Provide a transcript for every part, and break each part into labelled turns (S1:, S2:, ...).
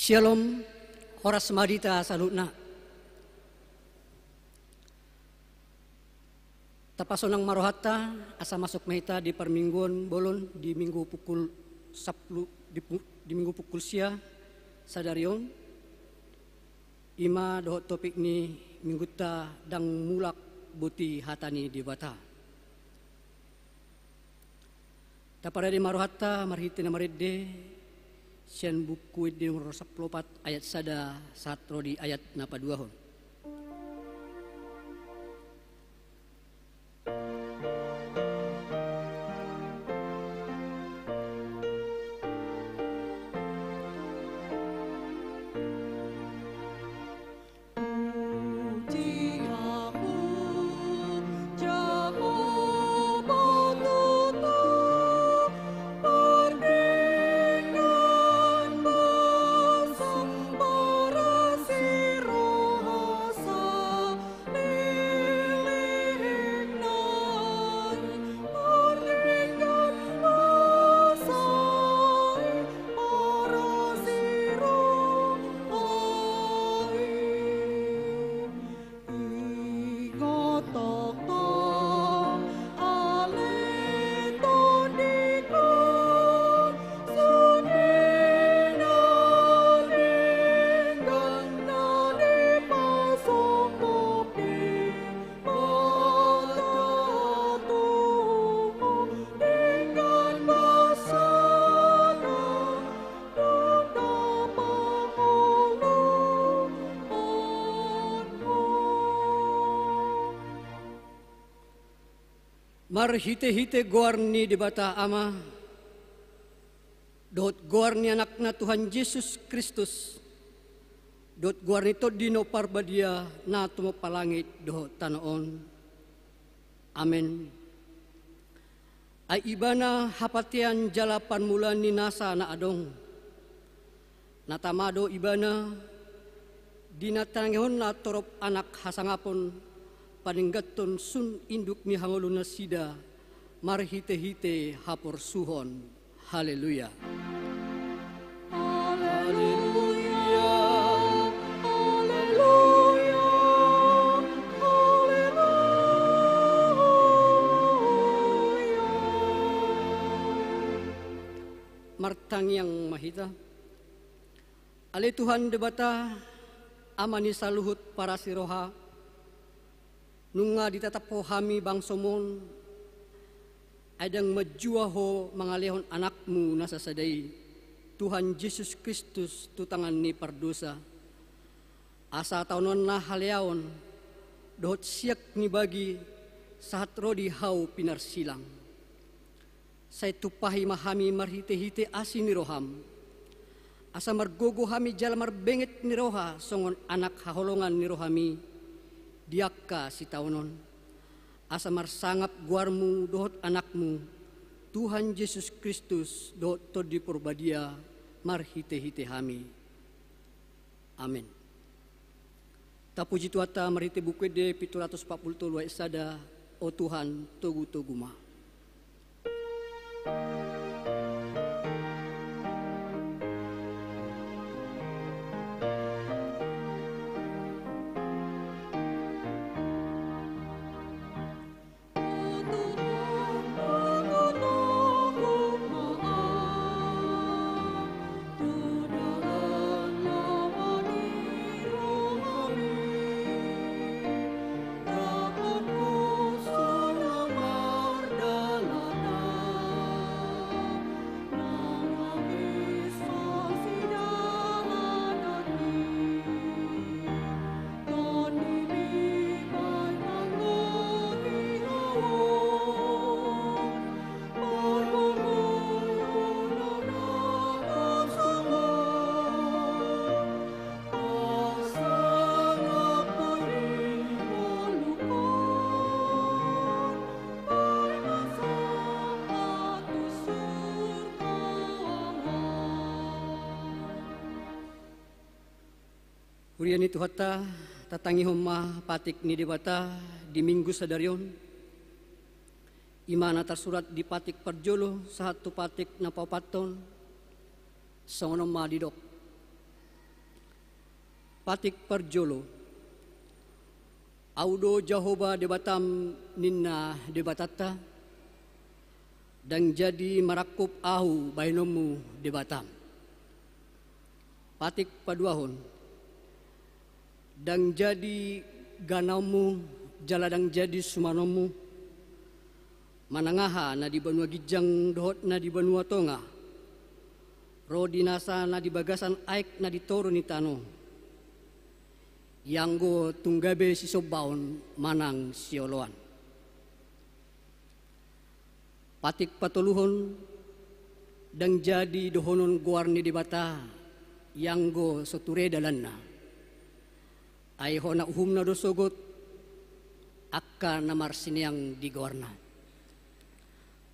S1: Shalom, horas marita salutna. Tapasonang marohata asa masuk mahita di permingguan bolon di minggu pukul 10 di minggu pukul sia sadarion. Ima dohot topik ni mingguta dang mulak buti hatani di bata. Tapara di marohata marhiti na maridde sian buku di nomor 14 ayat sada satro di ayat napa duahon. Marhite-hite goarni di bata ama, dot goarni anakna Tuhan Yesus Kristus, dot goarni to dino parbadia na tumo palangit dohot tanaon. Amen. Ay ibana hapatian jalapan mulan ni nasa na adong, natamado ibana, dinatanangihon na torop anak hasangapon, paninggaton sun induk ni hangulun na sida, marhite-hite hapor suhon. Haleluya. Haleluya. Haleluya. Haleluya. Martang yang mahita. Ale Tuhan debata amani saluhut para siroha, nunga ditatapo hami bangsomon, adang majuaho mangalehon anakmu nasasadai, Tuhan Yesus Kristus tutangan ni pardosa. Asa taunon na haleaon, dohot siak ni bagi sahat rodi hau pinarsilang. Say tupahi mahami marhite-hite asin ni roham, asa margogo hami jala marbengit ni roha songon anak haholongan ni rohami, diakka si taunon, asa marsangap guarmu dohot anakmu, Tuhan Yesus Kristus dohot todi purbadia marhite-hite hami. Amin. Tapuji tuata marhite bukwede 740 sada, o Tuhan togu-togu ma. Urian itu hata tatangi homa patik ni debata di minggu sadarion. Imana tersurat di patik perjolo satu patik napapaton songonom madidok. Patik Parjolo, Audo Jahoba debatam ninna debatata, dan jadi merakup ahu bainomu debatam. Patik Paduahon, dan jadi ganamu jaladang jadi sumanomu, manangaha na di Banua Gijang dohot na di Banua Tonga, rodi nasa na di bagasan aik na di toro ni tano, yanggo tunggabe si sobaon manang sioloan. Patik Patuluhon, dan jadi dohonon guarni di bata, yanggo soture dalanna, ay hona uhum na dosogot, akka na marsiniang di guarna.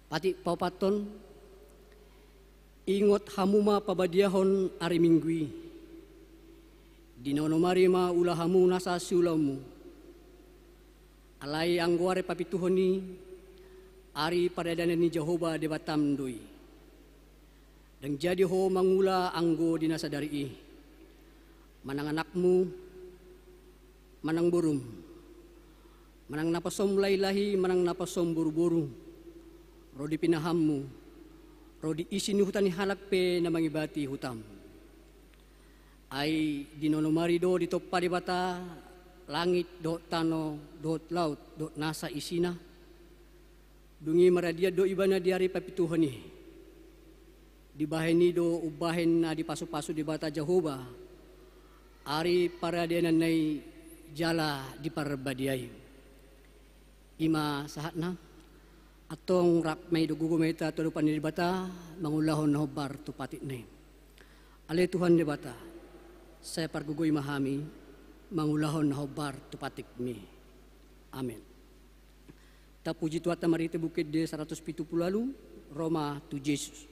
S1: Patik Paupaton, ingot hamuma pabadiahon ari minggui, dinonomarima ulahamu nasa siulamu, alai angguare papituhoni, ari paradana ni Jehovah debatam doi. Dan jadi ho mangula anggo dinasa dari manang anakmu, manang burum, manang napasom laylahi, manang napasom buru-buru, rodi pinahammu, rodi isini hutani halak pe na mangibati hutam. Ay dinonomari do ditoppa di bata, langit do tano, do laut, do nasa isina, dungi maradia do ibana di hari papituhani, di baheni do ubahen na di pasu-pasu di bata Jehovah, ari paradianan nai jala di parbadiay. Ima sahatna, atong rak may dugugumeta tulupan di bata, mangulahon na hobar tupatit na. Ale Tuhan di bata, saya pargugoy mahami, mangulahon na hobar tupatik mi. Amen. Tapuji tuata marite bukit de 170 lalu, Roma tu Yesus.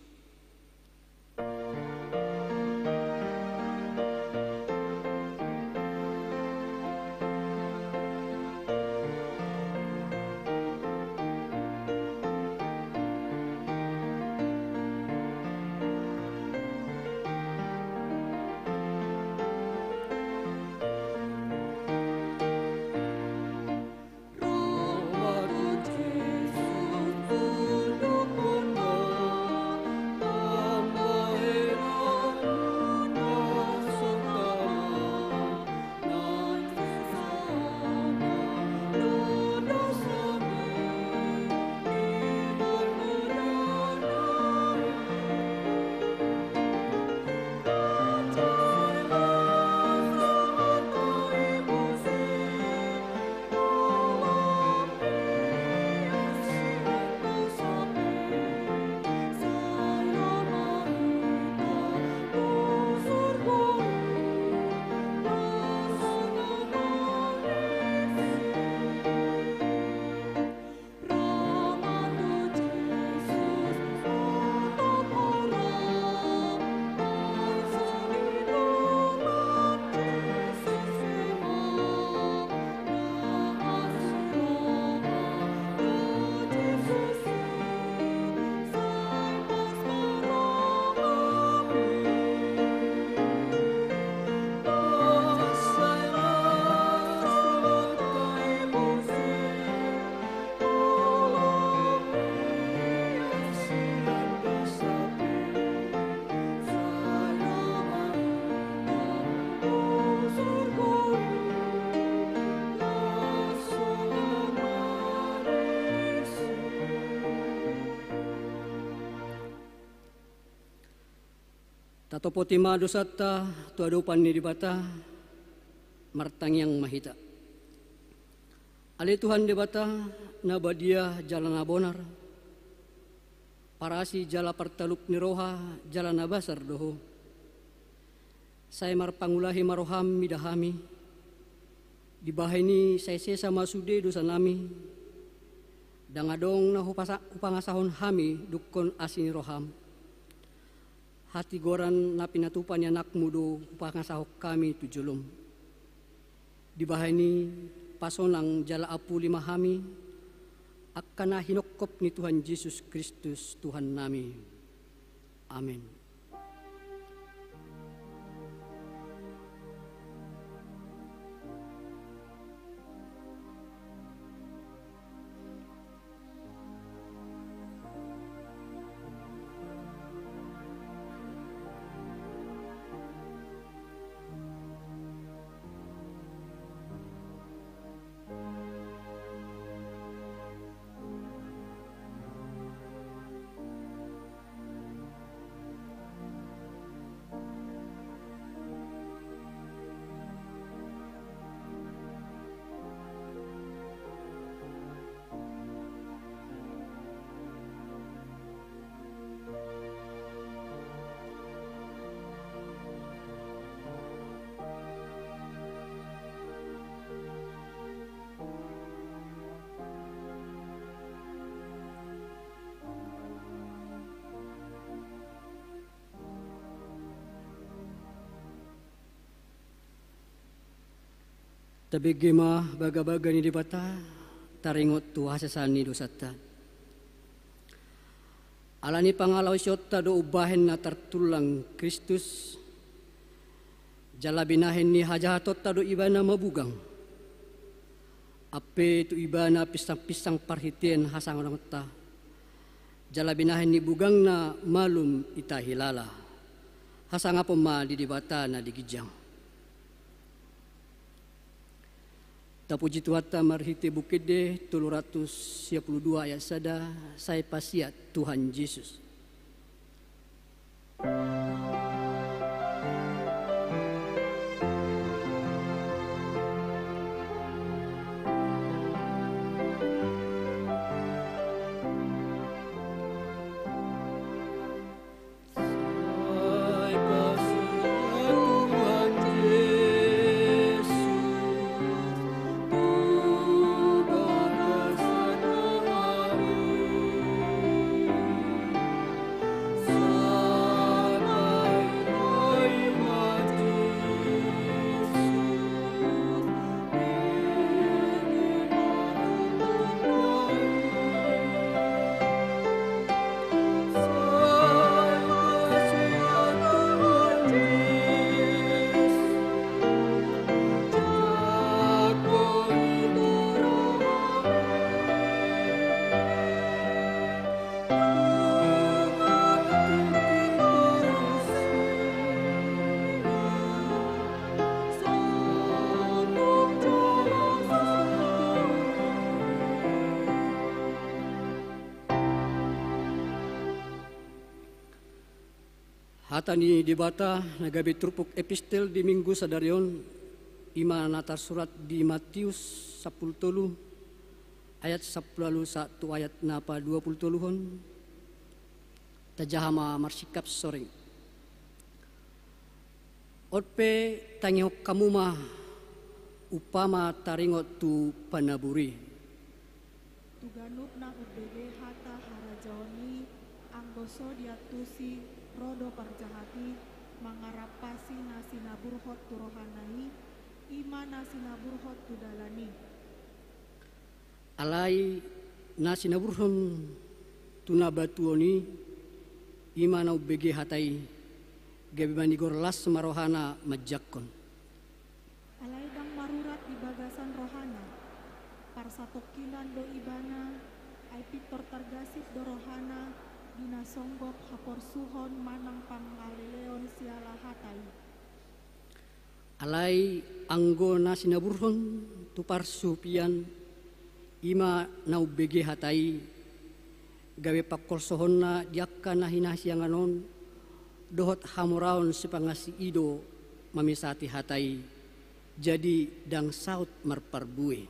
S1: Tato potima dosata tu adopan ni dibata martang yang mahita. Ale Tuhan dibata nabadia jalan abonar, parasi jala partalup ni roha jalan abasar doho. Saya marpangulahi maroham midahami, dibahini saya sesa masude dosa nami, dangadong na upangasahon hami dukon asini roham. Hati goran na pinatupan yanak mudo upangasahok kami tujulum. Dibahini pasonang jala apu lima hami, akan na hinokop ni Tuhan Yesus Kristus Tuhan nami. Amin. Tabigima baga-baga ni dibata taringot tu hasasani dosata. Alani pangalaw siyota do ubahin na tartulang Kristus. Jala binahin ni hajahatot do iba na mabugang. Ape tu iba na pisang-pisang parhitien hasang orang ta. Jala binahin ni bugang na malum ita hilala. Hasang apa ma di dibata na digijang. Tapuji Tuhan marhite bukide 322 ayat sada saya pasiat Tuhan Yesus. Hatani dibata nagabi trupuk epistel di minggu sadarion ima natar surat di Matius 10 ayat 10 ayat napa 20 tajahama marsikap soreng. Otpe tangihok kamuma upama taringot tu panaburi.
S2: Tuganuk na ubege hata harajoni anggoso diatusi rodo parjahati mangarapasi nasi naburhot turohanai ima nasi naburhot tudalani.
S1: Alai nasi naburhon tunabatuoni ima na ubege hatai gabi manigor las marohana majakon.
S2: Alai dang marurat di bagasan rohana parsatokilan do ibana ai pitor targasif do rohana dina songgok hapor suhon manang pangaleleon siala hatai.
S1: Alai anggo na sinaburhon tupar supian ima na ubege hatai gawe pakolsohon na diakka na hinasianganon dohot hamuraon sipangasi ido mamisati hatai jadi dang saut marparbue.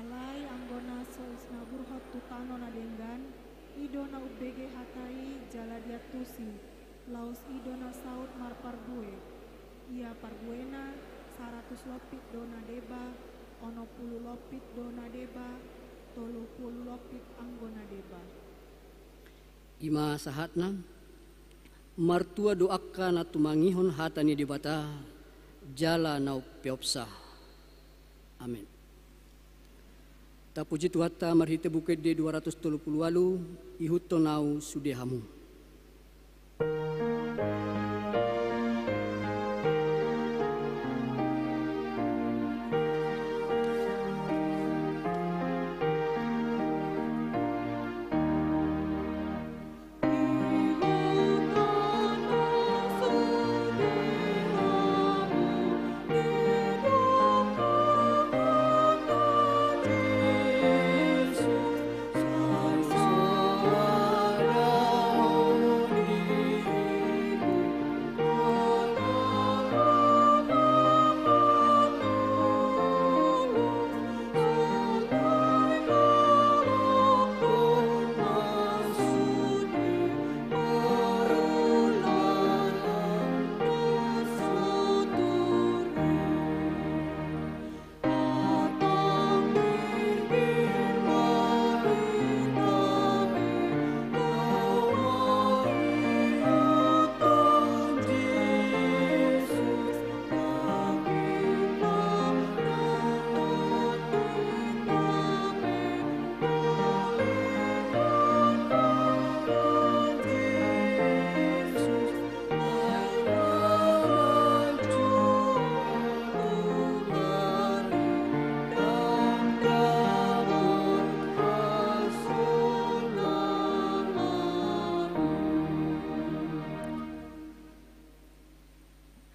S2: Alai anggona sois naburhot tutano na denggan ido na ubege hatai jala diatusi laus ido na saut marparbue ia parbuena 100 lopit do na deba ono 10 lopit do na deba 30 lopit anggona deba.
S1: Ima sahatna martua doaka na tumangihon hatani dibata jala na upiopsa. Amin. Tapuji Tuhan marhite bukit de 230 walu ihuto nau sudehamu.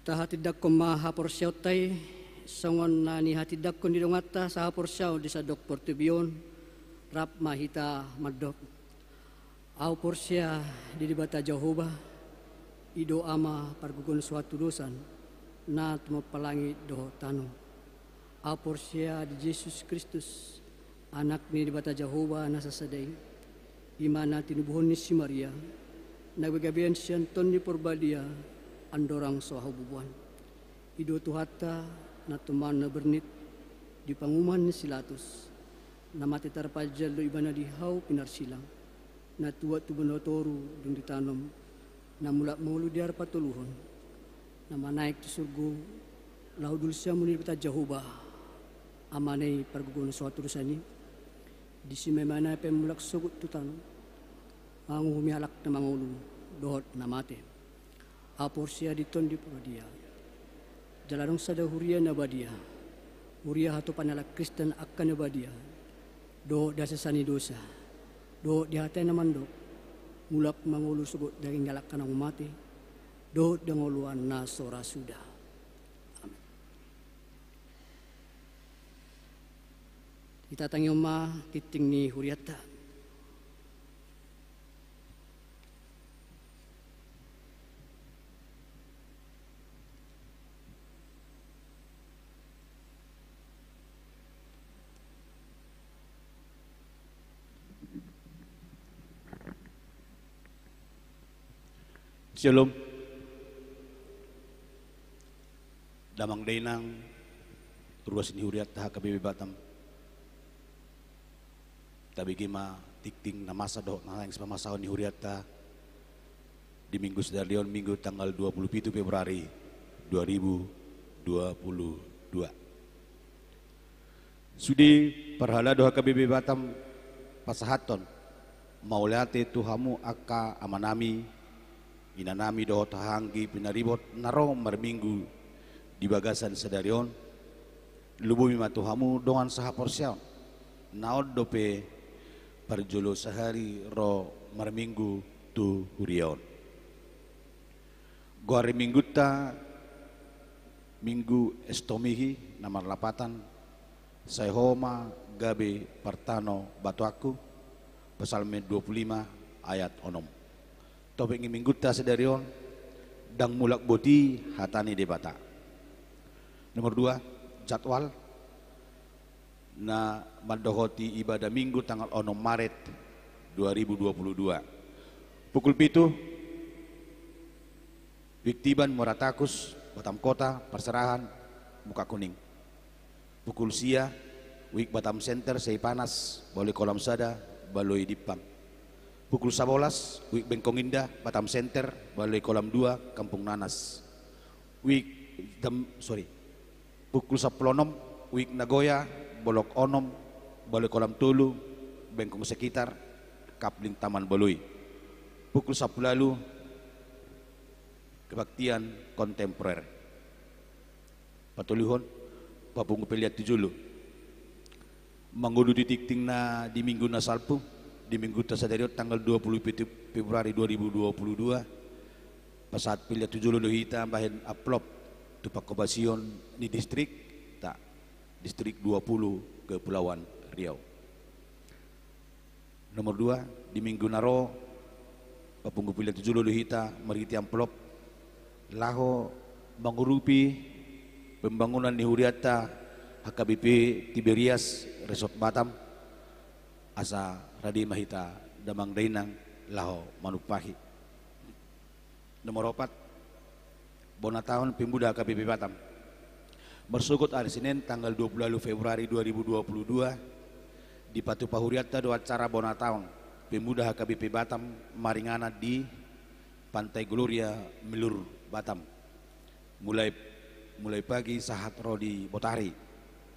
S1: Taha tidak kumaha porsyotai songon nani hati dakon di dongata saha porsyaw di sadok portubion rap mahita madok au porsya di dibata Jehovah ido ama pargugon suatu dosan na tumapalangi doho tano au porsya di Yesus Kristus anak ni dibata Jehovah nasa sadai imana tinubuhon ni si Maria nagagabian siyan ton ni porbadia andorang sohabubuan ido tuhata na tuman na bernit di panguman ni silatus na mati tarpajal do ibana di hau pinarsilang na tuwa tubanotoru dung ditanom na mula mulu diar patuluhon na manaik ti surgo laudul siya muni pita Jehovah amanay pargugon suatu rusani di simemana pemulak sugut tutano mangu humihalak na mangulu dohot na mate apor siya diton di pamadia jalarong sada huria na badia huria hato panala Kristen akan na badia do dasasani dosa do dihatay na mandok mulak mangulu sugot daging galak kanang umati do dangoluan na sora suda. Amen. Itatang yung titing ni huriata.
S3: Shalom. Damang dainang ruas ni huriat taha kabibi Batam. Tabi gima tikting na masa doh na yang sepamasaw ni huriat ta di minggu sedarion minggu tanggal 27 Februari 2022. Sudi perhala doha kabibi Batam pasahaton maulate tuhamu aka amanami inanami doho tahanggi pinaribot naro marminggu di bagasan sedarion lubumi matuhamu dongan saha porsyaw naod dope parjolo sehari ro marminggu tu hurion goare minggu ta minggu estomihi namar lapatan sayhoma gabe partano batuaku pasalme 25 ayat onom topeng mingguta sedarion dang mulak boti hatani debata. Nomor 2 jadwal na mandohoti ibadah minggu tanggal 6 Maret 2022 pukul 7 Biktiban Moratakus Batam Kota Perserahan Muka Kuning pukul sia Wik Batam Center Seipanas Baloi Kolam Sada Baloi Dipang pukul 11 Wik Bengkong Indah Batam Center Balai Kolam 2 Kampung Nanas pukul 10 Wik Nagoya Bolok Onom Balai Kolam Tulu Bengkong Sekitar Kapling Taman Baloi pukul 10 lalu kebaktian kontemporer patulihon papung peliat tujulu mangudu ditikting na di minggu na salpu di minggu tasadariot tanggal 20 Februari 2022 pasat pilihan 7 lohita bahin aplop tupak kobasion di distrik 20 Kepulauan Riau. Nomor 2 di minggu naro papunggu pilihan 7 lohita meriti amplop laho mengurupi pembangunan di Huriata HKBP Tiberias Resort Batam asa Radi Mahita Damang Dainang Laho Manupahi. Nomor 4 bona tahun pemuda KBP Batam bersugut hari Senin tanggal 20 Februari 2022 di Patu Pahuriata do acara bona tahun pemuda HKBP Batam Maringana di Pantai Gloria Milur Batam mulai pagi sahat rodi Botari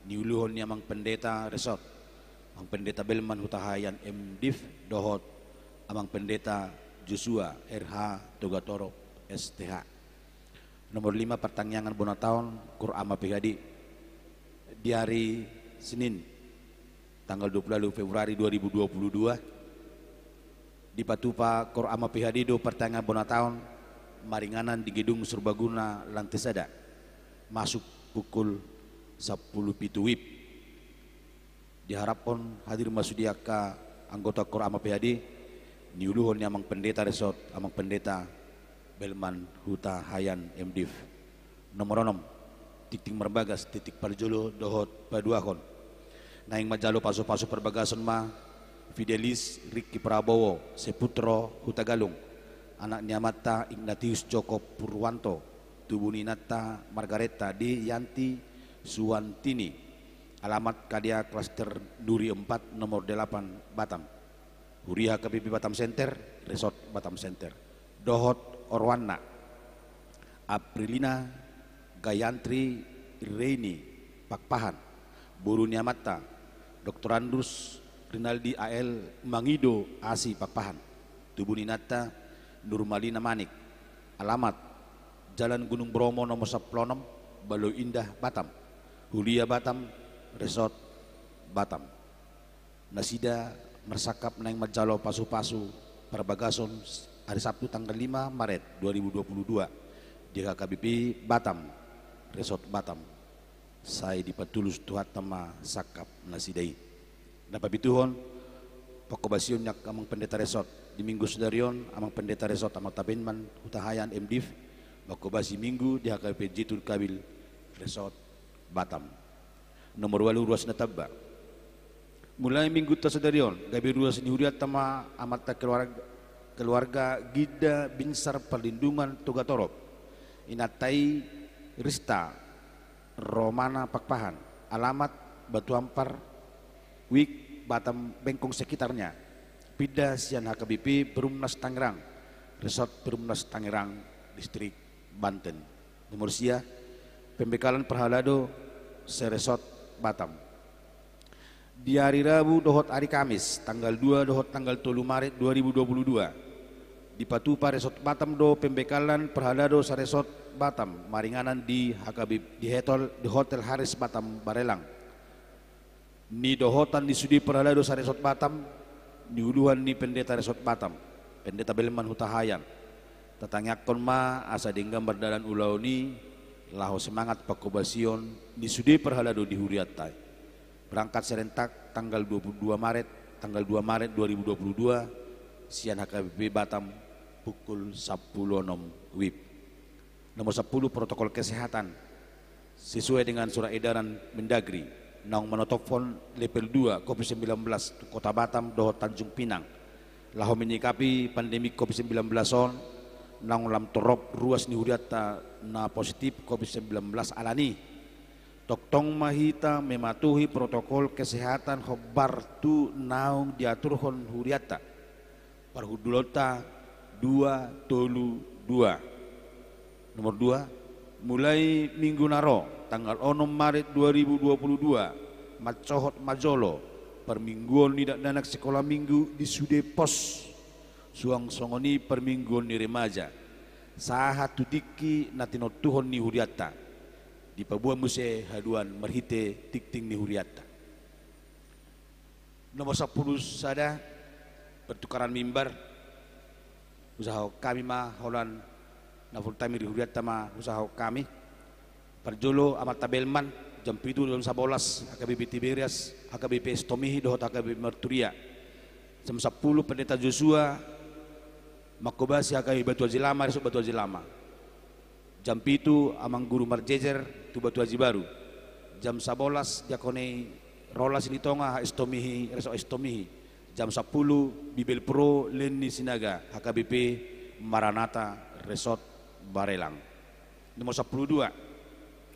S3: niuluhon nyamang pendeta resort Amang pendeta Belman Hutahayan MDiv dohot amang pendeta Joshua RH Togatoro STH. Nomor 5 pertangyangan bona tahun Kurama PHD di hari Senin tanggal 20 Februari 2022 di Patupa Kurama PHD do pertangyangan bona tahun Maringanan di Gedung Serbaguna lantai sada. Masuk pukul 10 pitu WIB. Diharapkan hadir masudiaka anggota Kor Ama PHD niuluhon ni amang pendeta resort, amang pendeta Belman Huta Hayan MDiv. Nomor 6 titik merbagas titik parjolo dohot paduakon. Naing majalo paso-paso perbagason ma Fidelis Ricky Prabowo Seputro Hutagalung. Anak Nyamata Ignatius Joko Purwanto, Tubuninata Margareta di Yanti Suwantini. Alamat Kadia Klaster Duri 4 nomor 8 Batam. Huriha KPP Batam Center, Resort Batam Center. Dohot Orwana, Aprilina Gayantri Reini Pakpahan, Buru Nyamata, Dr. Andrus Rinaldi AL Mangido Asi Pakpahan, Tubuninata Nurmalina Manik. Alamat Jalan Gunung Bromo nomor 10 Baloy Indah Batam. Hulia Batam, Resort Batam. Nasida mersakap naing majalo pasu-pasu perbagason hari Sabtu tanggal 5 Maret 2022 di HKBP Batam, Resort Batam. Saya dipatulus tuhat tema sakap nasidai. Dapat bituhon pokobasyon nyak amang pendeta resort di minggu sudarion amang pendeta resort amang tabenman Hutahayan MDiv pokobasi minggu di HKBP Jitul Kabil Resort Batam. Nomor 8 ruas natabba. Mulai minggu tasudarion gabi ruas ni huriat tama amata keluarga Gida Binsar Perlindungan Tugatorop. Inatai Rista Romana Pakpahan. Alamat Batu Ampar Wik Batam Bengkong sekitarnya. Pida Sian HKBP Perumnas Tangerang, Resort Perumnas Tangerang, Distrik Banten. Nomor sia pembekalan perhalado Seresort Batam. Di hari Rabu dohot hari Kamis tanggal 2 dohot tanggal 3 Maret 2022 di Patupa Resort Batam do pembekalan perhalado Saresort Batam maringanan di HKBP di Hotel Haris Batam Barelang. Ni dohotan di sudi perhalado Saresort Batam ni uluhan ni pendeta Resort Batam, pendeta Belman Hutahayan. Tatangakon ma asa dinggam berdalan ulau ni lahu semangat pakobasion ni sudi perhalado di huriatai. Berangkat serentak tanggal 22 Maret, tanggal 2 Maret 2022 sian HKBP Batam pukul 10.06 WIB. Nomor 10 protokol kesehatan sesuai dengan surat edaran Mendagri Naung Menotopon level 2 COVID-19 Kota Batam dohot Tanjung Pinang lahu menyikapi pandemi COVID-19 on naung lam torop ruas ni huriata na positif COVID-19 alani toktong mahita mematuhi protokol kesehatan hobar tu naung diaturhon huriata parhudulota 2 nomor 2 mulai minggu naro tanggal 6 Maret 2022 Macohot Majolo permingguan tidak danak sekolah minggu di Sude Pos suang songoni permingguan ni remaja saha tudiki natino tuhon ni huriata di pabuan muse haduan merhite tikting ni huriata. Nomor 10 sada pertukaran mimbar usaha kami ma holan na full time di huriata ma usaha kami Parjolo amat tabelman jam 7 dalam 11 HKBP Tiberias HKBP Stomihi dohot HKBP Merturia jam 10 pendeta Joshua Makobasi HKBP Batu Haji Lama resort Batu Haji Lama jam 7 amang guru marjejer tu Batu Haji Baru jam 11 diakone Rola Silitonga Estomihi resort Estomihi jam 10 Bibel Pro Leni Sinaga HKBP Maranata Resort Barelang. Nomor 12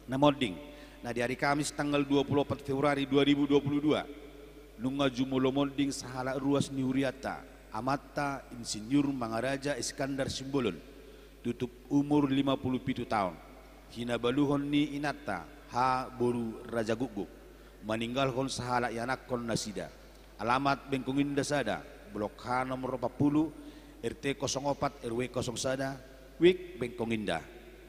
S3: Namoding. Nah di hari Kamis tanggal 24 Februari 2022 nunga jumulo monding sahala ruas ni huriata amata insinyur Mangaraja Iskandar Simbolon tutup umur 57 tahun hina baluhon ni inata ha boru Raja Guguk meninggalkan sahala yanakon nasida alamat Bengkong Indah Sada Blok H nomor 40 RT 04 RW 01 Wik Bengkong Indah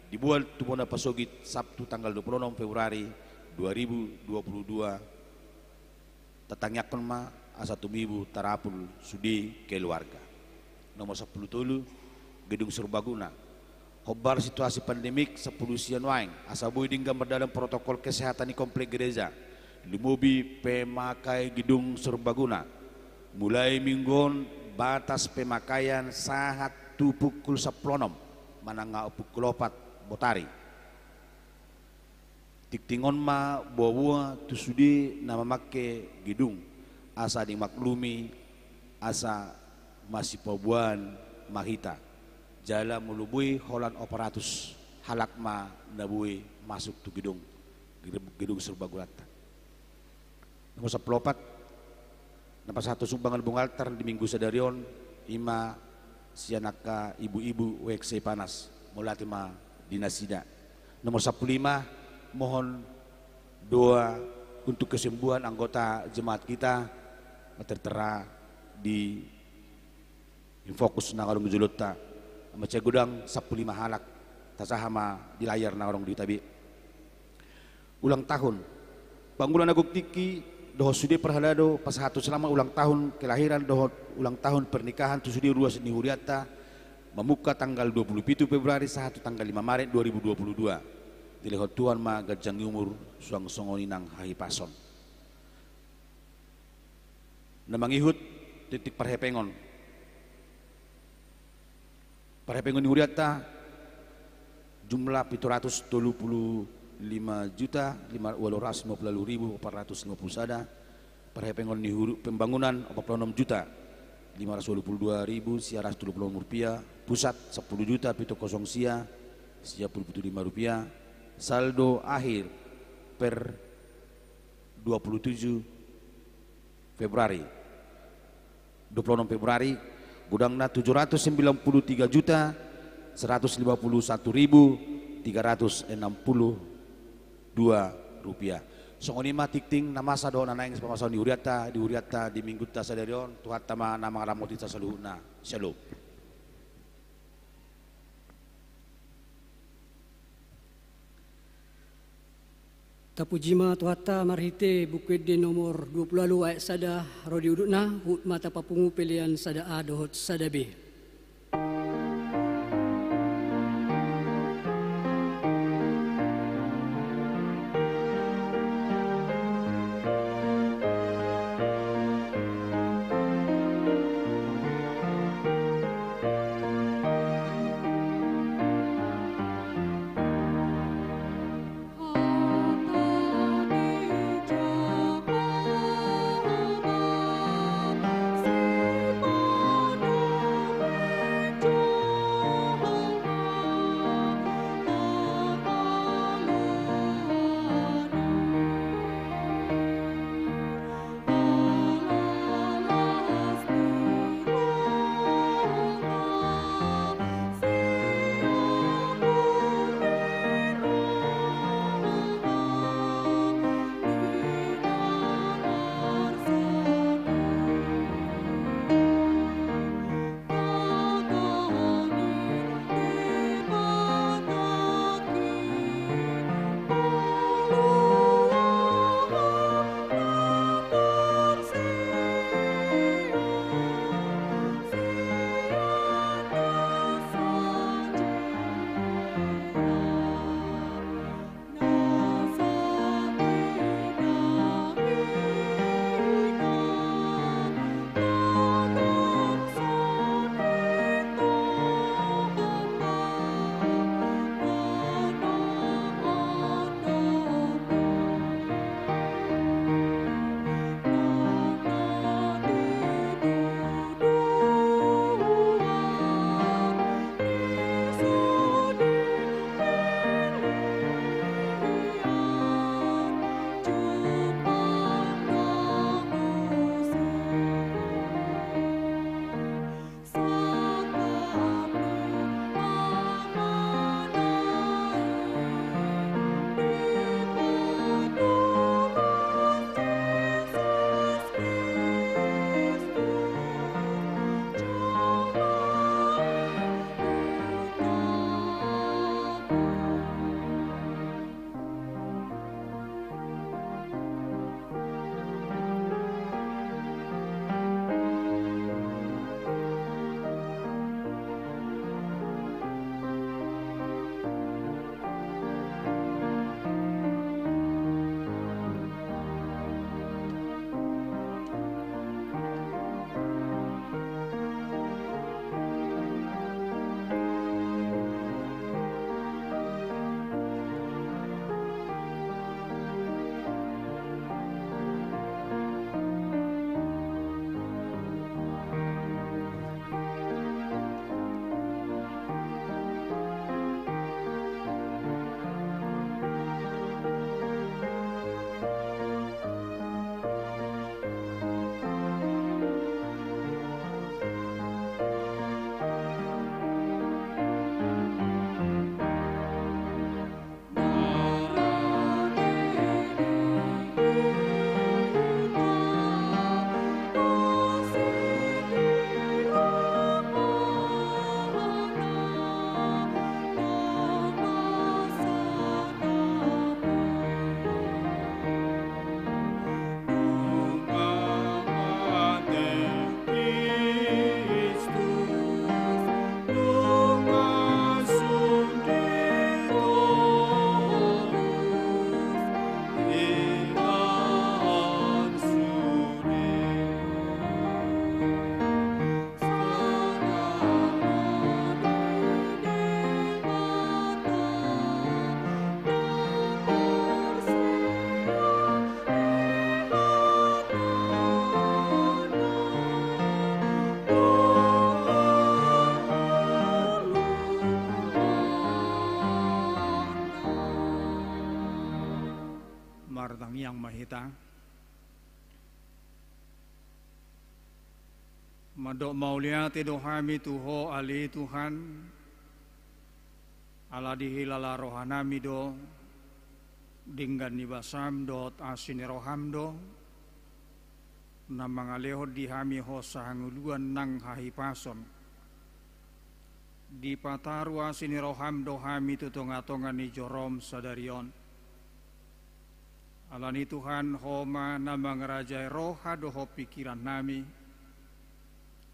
S3: dibuat Tubona Pasogit Sabtu tanggal 26 Februari 2022 tatangyakan ma asa tumibu tarapul sudi keluarga. Nomor 10 tulu Gedung Serbaguna Hobar situasi pandemik 10 sian waing asabui dinggam dalam protokol kesehatan di komplek gereja limobi pemakai gedung serbaguna mulai minggon batas pemakaian sahat tu pukul 10 mananga pukul 4 botari tiktingon ma bawa tu sudi nama make gedung asa dimaklumi asa masih pabuan mahita jala mulubui holan operatus halak ma nabui masuk tu gedung serbaguna nomor 14 nomor 1 sumbangan bung altar di minggu sadarion ima sianaka ibu-ibu wekse panas mulati ma dinasida nomor 15 mohon doa untuk kesembuhan anggota jemaat kita tertera di fokus na orang julutta macam gudang 15 halak tasahama di layar na orang di tabi ulang tahun bangunan aguk tiki doho sudi perhalado pas hatu selama ulang tahun kelahiran doho ulang tahun pernikahan tu sudi ruas ni huriata memuka tanggal 27 Februari satu tanggal 5 Maret 2022 dilihot tuan ma gajang umur suang songoni nang hahi pason namangihut titik perhepengon ni huriata jumlah 735.850.450 sada perhepengon ni pembangunan 46 juta 522.120 rupiah pusat 10 juta pitu kosong sia 75 rupiah saldo akhir per 27 Februari 26 Februari gudangna 793 juta 151.362 rupiah. Songonima tikting namasa do nanaing pamasaw di huriata di minggu ta sadarion tuhat tama namang ramoti ta saluhuna. Shalom.
S1: Tapujima tuhata marhite bukit di nomor 20 ayat sada rodi udukna hut mata papungu pilihan sada a dohot sada b.
S4: martang yang mahita madok mauliati dohami tuho ali Tuhan ala dihilala rohanami do dinggan nibasam dot asini roham do namang alehod dihami ho sahanguluan nang hahipason di pataru asini roham dohami tutonga-tonga ni jorom sadarion alani Tuhan homa namang rajai roha doho pikiran nami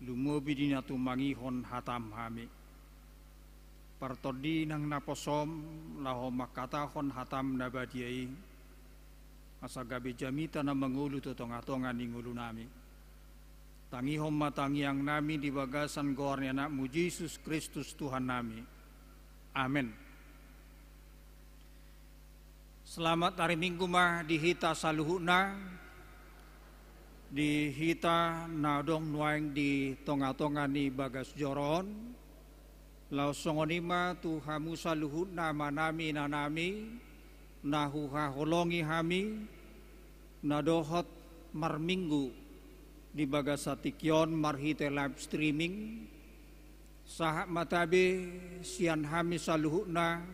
S4: lumubi dina tumangihon hatam hami partodi nang naposom laho makatahon hatam nabadiai asagabi jamita na mangulu tutong-atongan ni ngulu nami tangihom matangiang nami di bagasan gornya anakmu Yesus Kristus Tuhan nami. Amin. Selamat hari Minggu mah dihita saluhuna dihita nadong nuaing di tonga-tonga ni bagas joron lausongonima tuhamu saluhuna manami nanami nahuha holongi hami nadohot marminggu di bagasatikyon marhite live streaming sahak matabe sian hami saluhuna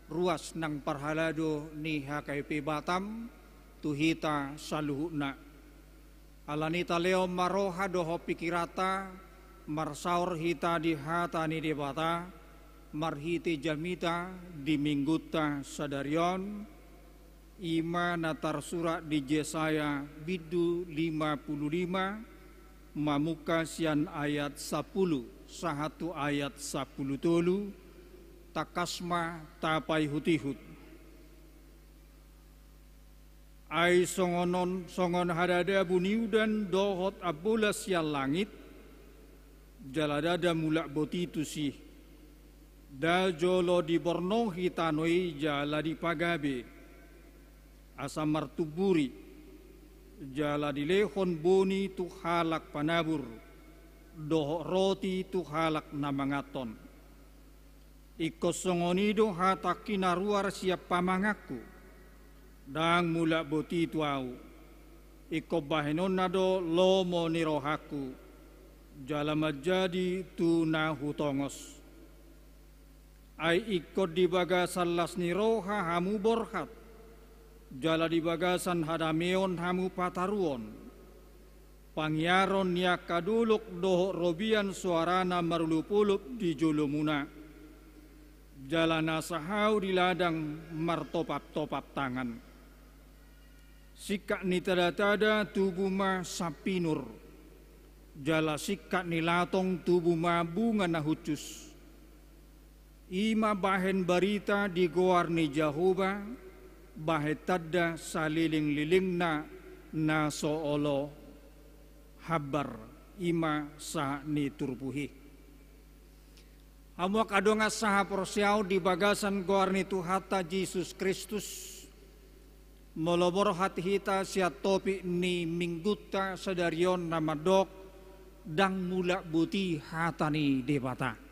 S4: ruas nang parhalado ni HKP Batam tuhita saluhuna alanita leo maroha doho pikirata marsaur hita di hata ni debata marhiti jamita di mingguta sadarion ima natar surat di Yesaya bidu 55 mamuka sian ayat 10 sahatu ayat 10 tolu takasma tapai hutihut ai songon hadada buniudan dohot abulas sian langit jaladada mulak boti tusih da jolo di borno hitanoi jala di pagabe asa martuburi jala di lehon boni tu halak panabur doh roti tu halak namangaton iko songonido hatakina ruar siap pamangaku dang mulak boti tuau iko bahenon nado lomo nirohaku jala majadi tu nahu tongos ai ikut di bagasan lasni roha hamu borhat jala di bagasan hadameon hamu pataruon pangyaron niak kaduluk doh robian suarana marulupulup di julumuna jala nasahau di ladang martopap-topap tangan sikak ni tada-tada tubuh ma sapinur jala sikak ni latong tubuh ma bunga nahucus ima bahen barita di goar ni Jahoba bahetadda saliling-liling na soolo habar ima sa ni turbuhi amuak adonga saha porsiau di bagasan goar ni Tuhata Yesus Kristus molobor hati hita siat topi ni mingguta sadarion namadok dang mulak buti hatani debata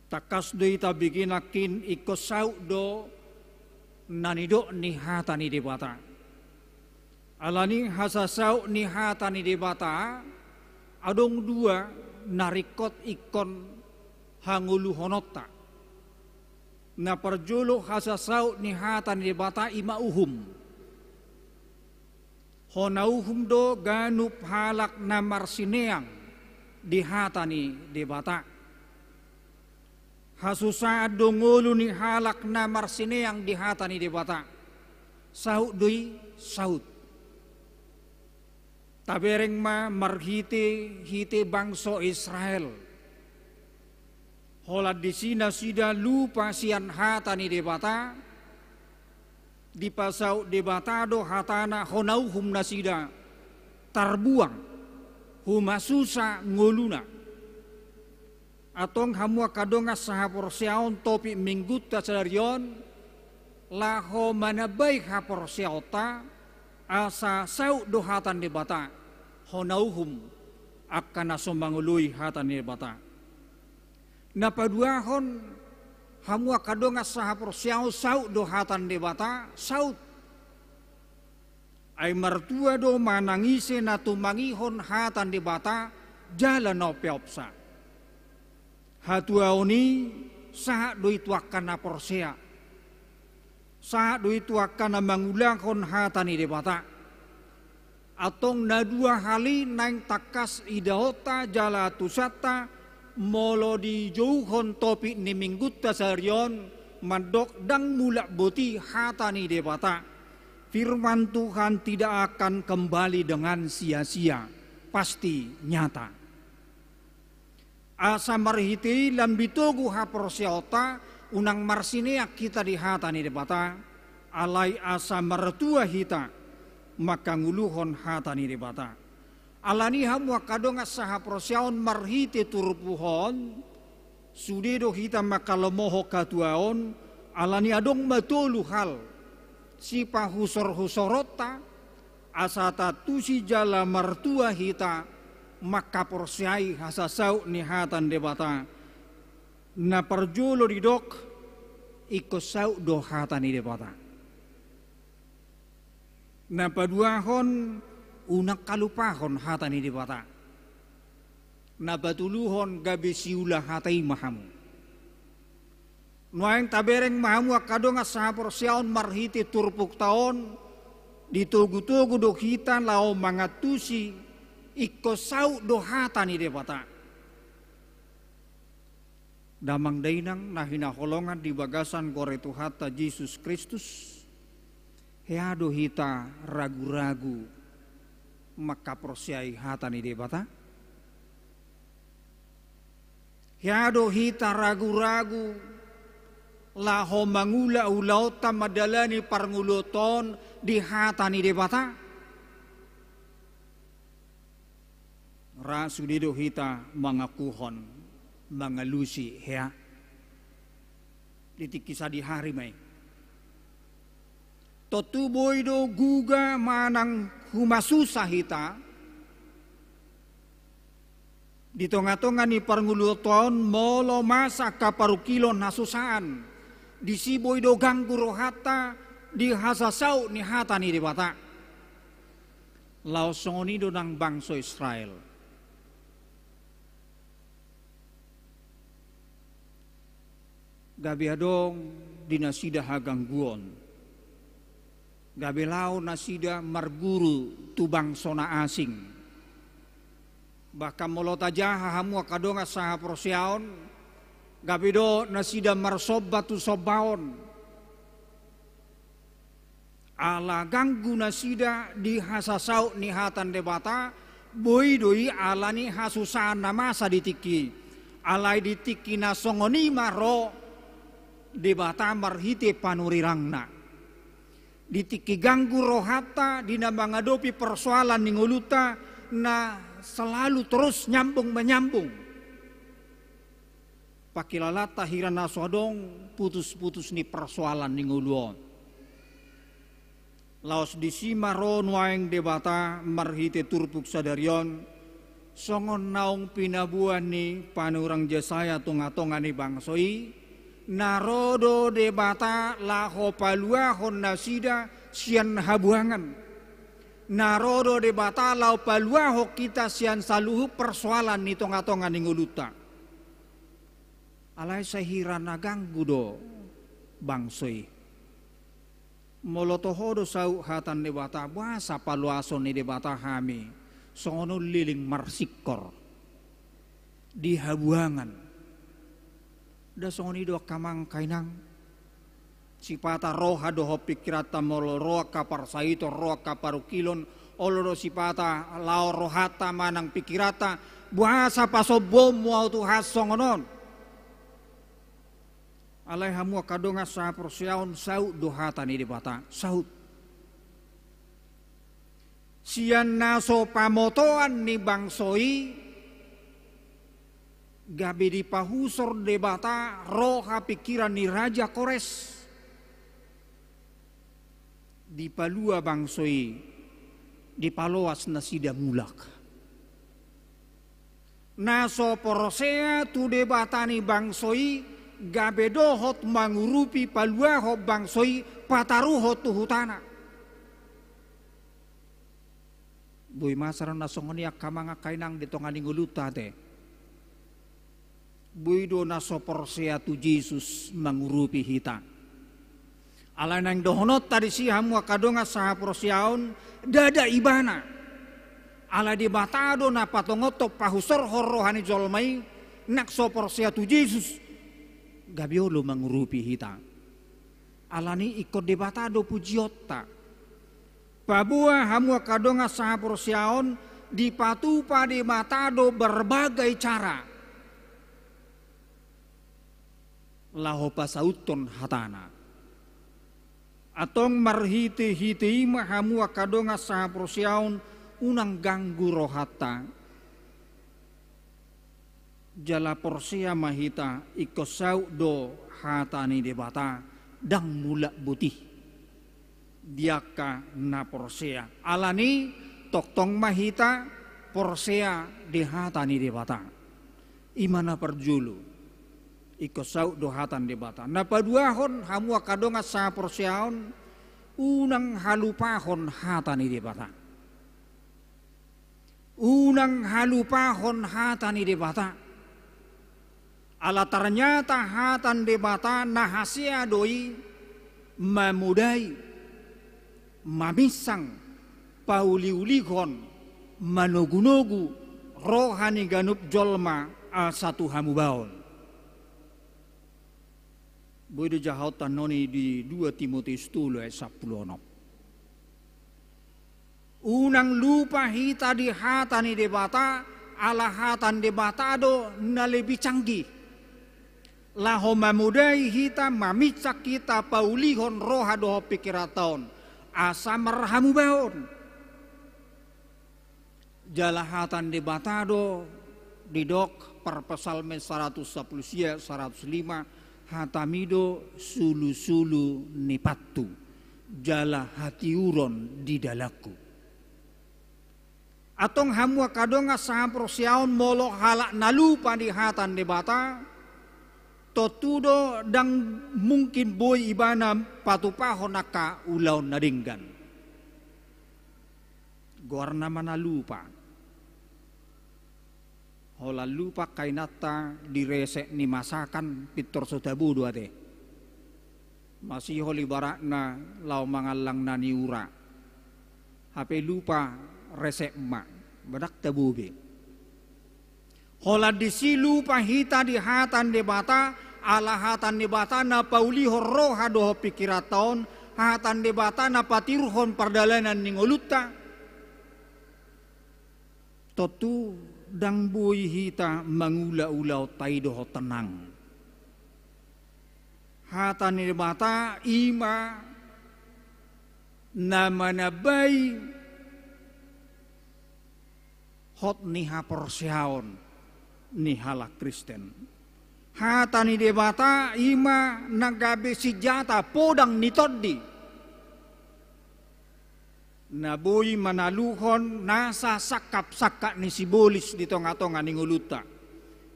S4: takas doi tabikin akin iko sau do nanido ni hatani debata alani hasasau ni hatani debata adong dua narikot ikon hangulu honota na perjulu hasasau ni hatani debata ima uhum honauhum do ganup halak namar sineang di hatani debata hasusa dongolu ni halak namar sineang di hatani debata saut dui saut tabereng ma marhite hite bangso Israel holad di sina sida lupa sian hatani debata di pasau debata do hatana honauhum nasida tarbuang humasusa ngoluna atong hamua kadonga sahapor siaon topi mingguta sadarion laho manabai hapor siauta asa sau do hatan debata honauhum akan asomangului hatan debata napaduahon hamua kadonga sahapor siau sau do hatan debata saut Ay martua do manangise na tumangihon hatan di bata jalan no peopsa. Hatua oni saha do itu akan na porsea. Saha do itu akan na mangulangkon hatan di bata. Atong na dua hali nang takas idaota jala tusata molo di jauhon topi ni minggut tasarion mandok dang mulak boti hatani debata. Firman Tuhan tidak akan kembali dengan sia-sia, pasti nyata. Asa marhiti lambitogu haporsiota unang marsinea kita di hatani debata alai asa mertua hita maka nguluhon hatani debata. Alani hamu kadonga saha prosyaon marhite turpuhon sudedo hita makalomoho katuaon alani adong matolu hal si pahusor-husorota asata tusi jala martua hita maka porsyai hasasau ni hatan debata na perjolo didok ikosau do hatani debata. Na paduahon unak kalupahon hatani di bata. Na batuluhon gabi siulah hatai mahamu. Nuaing tabereng mahamu akadong asaha porsyaon marhiti turpuk taon ditugu-tugu do hitan lao mangatusi ikosau do hatani di bata. Damang dainang nahinaholongan di bagasan koretu hata Yesus Kristus. Heado hita ragu-ragu maka prosyai hatani debata. Heado hita ragu-ragu laho mangula ulauta madalani parnguluton di hatani debata. Rasudido hita mangakuhon mangalusi hea ditikisa di hari mai. Totuboy do guga manang humasusa hita di tonga-tonga ni parnguluton molo masa kaparukilon nasusaan di siboy do ganggu rohata di hasasau ni hata ni debata laosoni do nang bangso Israel gabi adong dinasida hagangguon gabelau nasida marguru tubang sona asing. Bahkan molota jaha hamu akadonga saha prosyaon gabido nasida marsobatu sobaon. Ala ganggu nasida di hasasau nihatan debata boidoi ala ni hasusan namasa ditiki. Alai ditiki nasongoni maro debata marhite panurirangna. Ditiki ganggu rohata dina mangadopi persoalan ninguluta na selalu terus nyambung menyambung. Pakilalata hirana sodong putus-putus ni persoalan ninguluon. Laos disimaro nuaing debata marhite turpuk sadarion songon naung pinabuan ni panurang jasaya tunga-tunga ni bangsoi. Narodo debata laho paluahon nasida sian habuangan. Narodo debata lau paluaho kita sian saluhu persoalan ni tonga-tonga ni nguluta. Alai sahira naganggu do bangsoi. Molotohodo sau hatan debata bahasa paluason ni debata hami. Songono liling marsikor di habuangan. Dasoni do kamang kainang sipata roha doho pikirata molo roa kapar saito roa kaparukilon oloro sipata lao rohata manang pikirata buasa pasobom mau tu hasongonon alai hamu kadonga sa persyaon saud dohata ni debata saud sian naso pamotoan ni bangsoi gabi di pahusor debata roha pikiran ni Raja Kores di palua bangsoi di paloas nasida mulak naso porosea tu debata ni bangsoi gabe dohot mangurupi palua ho bangsoi pataruhot tu hutana Boy masaran nasongonia kamanga kainang ditongani nguluta te. Boy do nasoporsea tu Jesus mangurupi hita. Ala nang dohonot tadi si hamu kadonga saha porsiaon dada ibana. Ala di batado na patongoto pahusor horohani jolmai nak soporsea tu Jesus. Gabiolo mangurupi hita. Alani ikut di batado pujiota. Pabua hamu kadonga saha porsiaon dipatupa di batado berbagai cara. Laho pasauton hatana. Atong marhiti-hiti hamu kadonga saha porsiaon unang ganggu rohata. Jala porsia mahita ikosau do hatani debata dang mula butih. Diaka na porsia. Alani toktong mahita porsia di hatani debata. Imana perjulu. Ikosau do hatan debata. Na paduahon hamu kadonga sa porsiaon unang halupahon hatani debata. Unang halupahon hatani debata. Ala ternyata hatan debata nahasia doi memudai mamisang pauliulikon manogunogu rohani ganup jolma satu hamubaon. Bodo jahautan noni di 2 Timotius 10:10. Unang lupa hita di hatani debata ala hatan debatado na lebih canggih. Laho mamudai hita mamicak kita paulihon roha doho pikirataon asa merhamu baon. Jalahatan debatado didok per pesalme 110 105 hatamido sulu-sulu nipatu jala hati uron di dalaku. Atong hamu kadonga saha porsiaon molo halak nalupa di hatan debata totudo dang mungkin boy ibana patupahon naka ulaw naringgan. Gorna manalupa. Hola lupa kainata diresek ni masakan pitor sotabudo ate. Masih holi barakna lau mangalang nani ura. Hape lupa resek emak badak tabubi. Hola disi lupa hita di hatan debata ala hatan debata na pauli horroha doho pikirataon hatan debata na patirhon pardalanan ningoluta. Totu dang buhi hita mangula-ulau taidoho tenang. Hatan debata ima nama nabai hot niha porsiaon nihala Kristen. Hatani debata ima nagabe sijata podang nitoddi. Naboy manaluhon nasa sakap-sakak ni sibolis di tonga-tonga ni nguluta.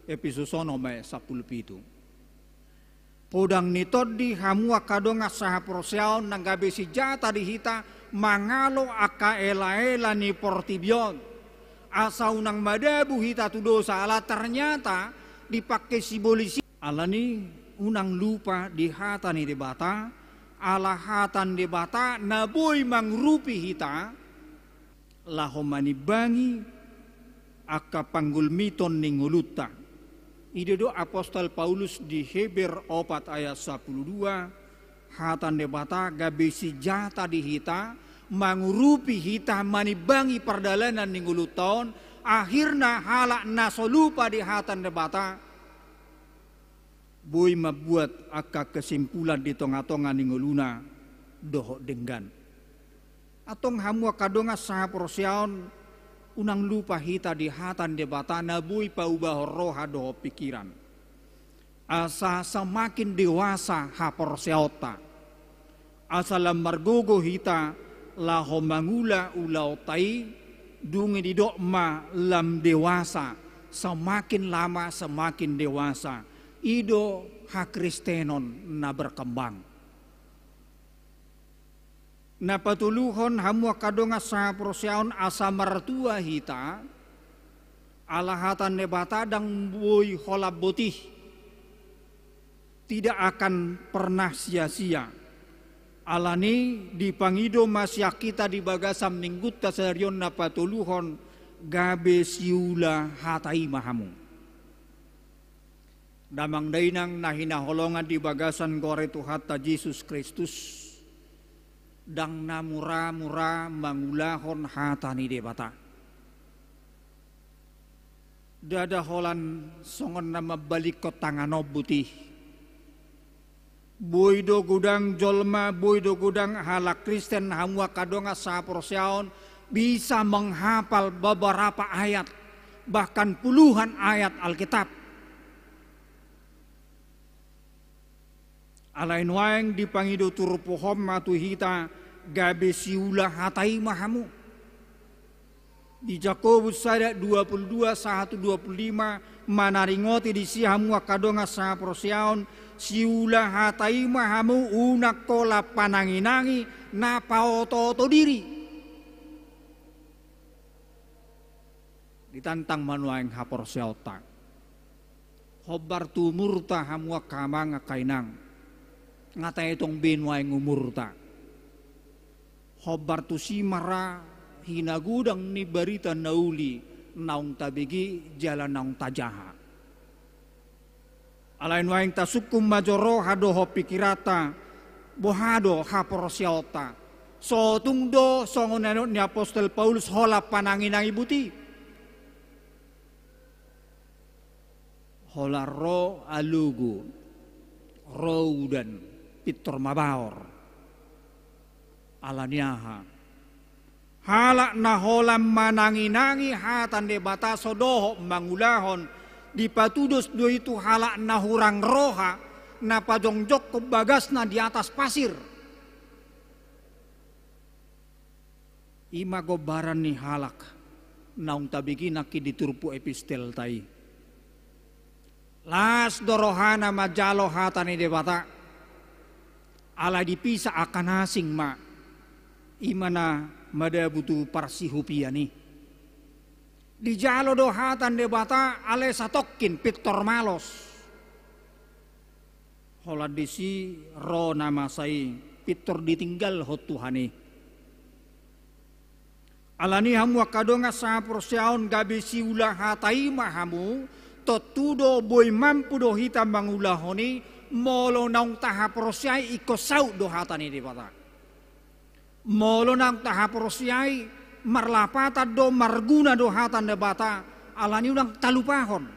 S4: Episosono may 17. Podang nitoddi hamua kadonga saha porsiaon nagabe sijata dihita mangalo aka ela-ela ni portibion. Asa unang madabu hita tu dosa ala ternyata dipakai simbolisi alani unang lupa di hatani debata ala hatan debata naboy mangrupi hita lahomani bangi aka panggulmiton ninguluta. Idedo apostol Paulus di Heber 4 ayat 12 hatan debata gabesi jata di hita mangurupi hita manibangi perdalanan ninguluton akhirna halak nasolupa di hatan debata boy mabuat aka kesimpulan di tonga-tonga ninguluna doho denggan atong hamu kadonga saha porsiaon unang lupa hita di hatan debata naboy paubah roha doho pikiran asa semakin dewasa ha porsiaota asa lambargogo hita laho mangula ulau tai dungi di dokma lam dewasa semakin lama semakin dewasa ido ha Kristenon na berkembang napatuluhon hamua kadonga sa prosyaon asa martua hita alahatan nebata dang boy holab botih tidak akan pernah sia-sia. Alani di pangido masya kita di bagasam ninggut tasaryon napatuluhon gabe siula hatai mahamu. Damang dainang nahinaholongan di bagasan gore Tuhan ta Yesus Kristus dang namura-mura mangulahon hatani debata. Dada holan songon nama balik ko tanganob butih. Boydo gudang jolma, boydo gudang halak Kristen hamwa kadonga sa prosyaon bisa menghafal beberapa ayat, bahkan puluhan ayat Alkitab. Alain waeng dipangido turupuhom matuhita gabe siulah hatai mahamu. Di Jakobus sada 22 125 manaringoti di sihamwa kadonga sa prosyaon siulah hatai mahamu unak kola pananginangi napaoto diri. Ditantang manuaing hapor syauta. Hobar tumurta hamwa kamang kainang. Ngatai itong binwaing umurta. Hobar tu simara hinagudang ni barita nauli naung tabigi jalan naung tajaha. Alain waing tasukum majoro hadoho pikirata bohado hapor syauta. So tungdo songonano ni Apostol Paulus hola pananginang ibuti. Hola ro alugu roudan pitor mabaor alaniaha halak na holam mananginangi hatan debata sodoho mangulahon dipatudos do itu halak na hurang roha na pajongjok kebagasna di atas pasir ima gobaran ni halak naung tabigi naki diturpu epistel tai las dorohana majalo hatani debata ala dipisa akan asing ma imana mada butuh parsihupiani di jalo dohatan debata ale satokin pitor malos holadisi ro nama sai pitor ditinggal hotuhani alani hamu kadonga sa prosyaon gabe siulah hatai mahamu totudo boy mampu do hitam mangulahoni molo naung taha prosyai iko sau do hatani debata. Molo naung taha prosyai marlapata do marguna do hatan debata alani udang talupahon.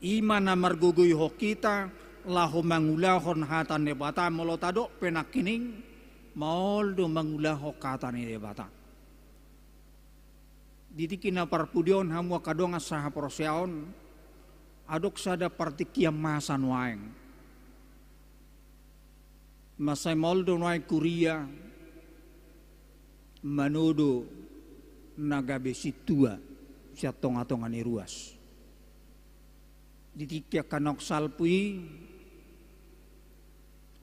S4: Imana marguguy ho kita lahu mangulahon hatan debata molo tado penakining maol do mangulaho katani debata. Ditikina parpudion hamu kadonga saha prosyaon adok sada partikiam masan waeng masai moldo waeng kuria manodo nagabe situa siatong-atongan iruas ditikia kanok salpui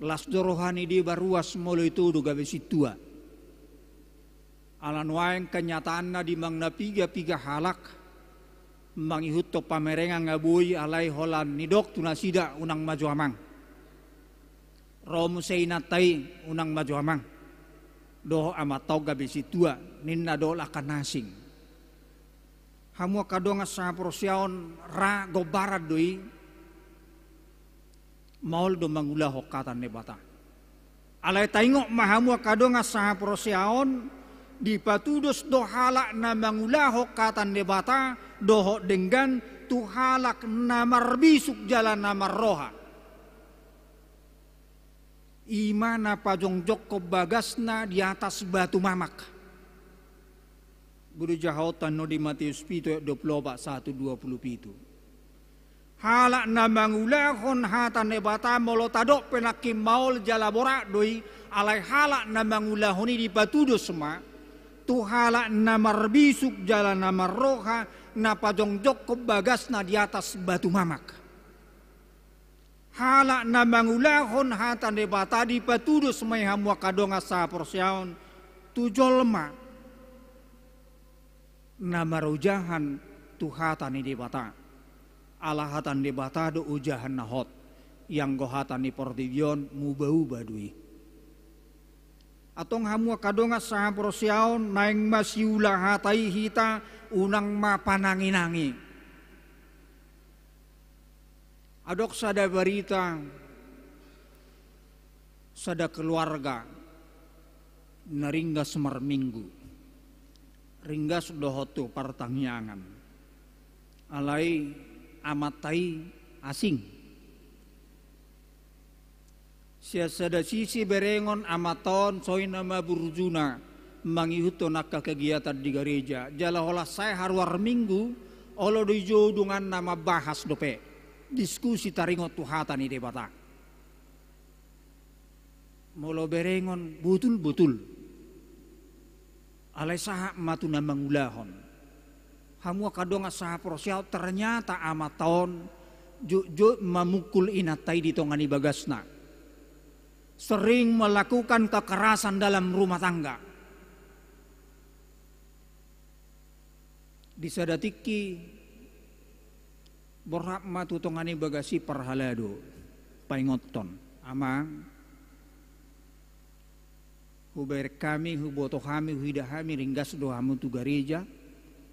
S4: las dorohani di baruas molo itu do gabe situa alan waeng kenyataan na di mang napiga-piga halak mangihut to pamerenga ngabuy alai holan nidok tunasida unang majuamang romu seinatai unang majuamang doho amatau gabe situa ninna dol akan nasing hamu kadonga sa prosyaon ra gobarat doi maul do mangulah hokatan nebata alai taingok mahamu kadonga sa prosyaon dipatudos do halak na mangulaho katan debata doho dengan tu halak na marbisuk jalan na marroha imana pajongjok ko bagasna di atas batu mamak Guru jahautan no di Matius 7:24 1:27 halak na mangulahon hatan debata molo tadok penakim maul jalabora doi alai halak na mangulahoni dipatudos semua tu halak na marbisuk jalan na marroha na pajongjok ko bagasna di atas batu mamak Hala na mangulahon hatan debata di patudus may hamwa kadonga sa porsyaon tujolma na marujahan tuhatan ni debata. Alahatan debata do ujahan nahot yang gohatan ni portivion mubau badui. Atong hamwa kadonga sa porsyaon naing masiula hatai hita unang mapananginangi. Adok sada berita, sada keluarga, naringgas marminggu, ringgas dohotu partangyangan, alai amatai asing. Sia sada sisi berengon amaton soy nama burjuna mangihuto nakka kegiatan di gereja. Jala hola saya harwar minggu, olo dojo dengan nama bahas dope. Diskusi taringot tuhatan ide bata. Molo berengon betul-betul. Alai saha matuna mangulahon. Hamua kadonga saha prosial ternyata amaton juk memukul inatai di tongani bagasna. Sering melakukan kekerasan dalam rumah tangga. Disadatiki borhak matutongani bagasi parhalado paingoton amang huber kami huboto kami huidahami ringgas dohamu tu gereja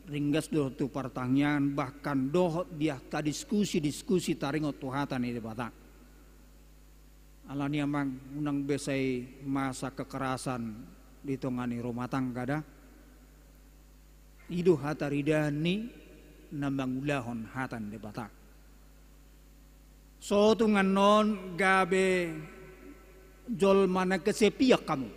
S4: ringgas doh tu pertanyaan bahkan dohot dia ka diskusi taringot tuhatan ini bata alani amang unang besai masa kekerasan di tongani rumah tangga dah idu hataridani nambangulahon hatan de bata. So tungan non gabe jol mana kesepiak kamu.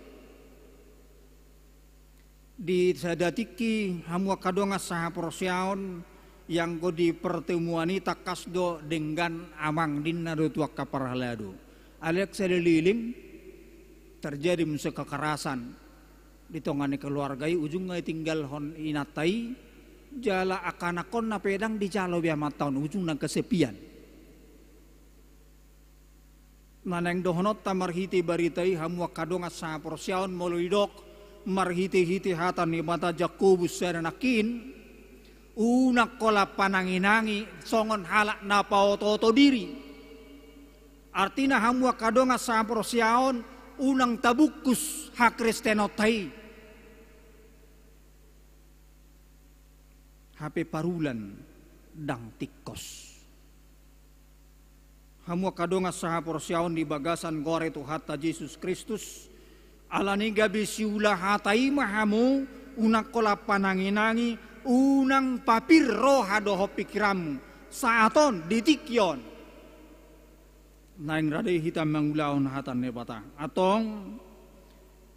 S4: Di sadatiki hamwa kadonga saha prosyaon yang go di pertemuan ini takasdo dengan amang dinna do tuak kaparhalado. Alek sedeliling terjadi musuh kekerasan di tongani keluargai ujungnya tinggal hon inatai jala akanakon na pedang di calo biar mataun ujung nang kesepian. Naneng dohonot ta marhiti baritai hamwa kadonga sa porsyaon moloidok marhiti-hiti hatan ni mata Jakobus sedanakin unak kola pananginangi songon halak na paoto diri. Artina hamwa kadonga sa porsyaon unang tabukus hak kristenotai. HP parulan dang tikos. Hamwa kadonga saha porsyaon di bagasan gore tu hatta Yesus Kristus. Alani gabi siula hatai mahamu unak kola pananginangi unang papir roha doho pikiramu saaton ditikyon. Naing radai hitam mangulaon hatan nebata. Atong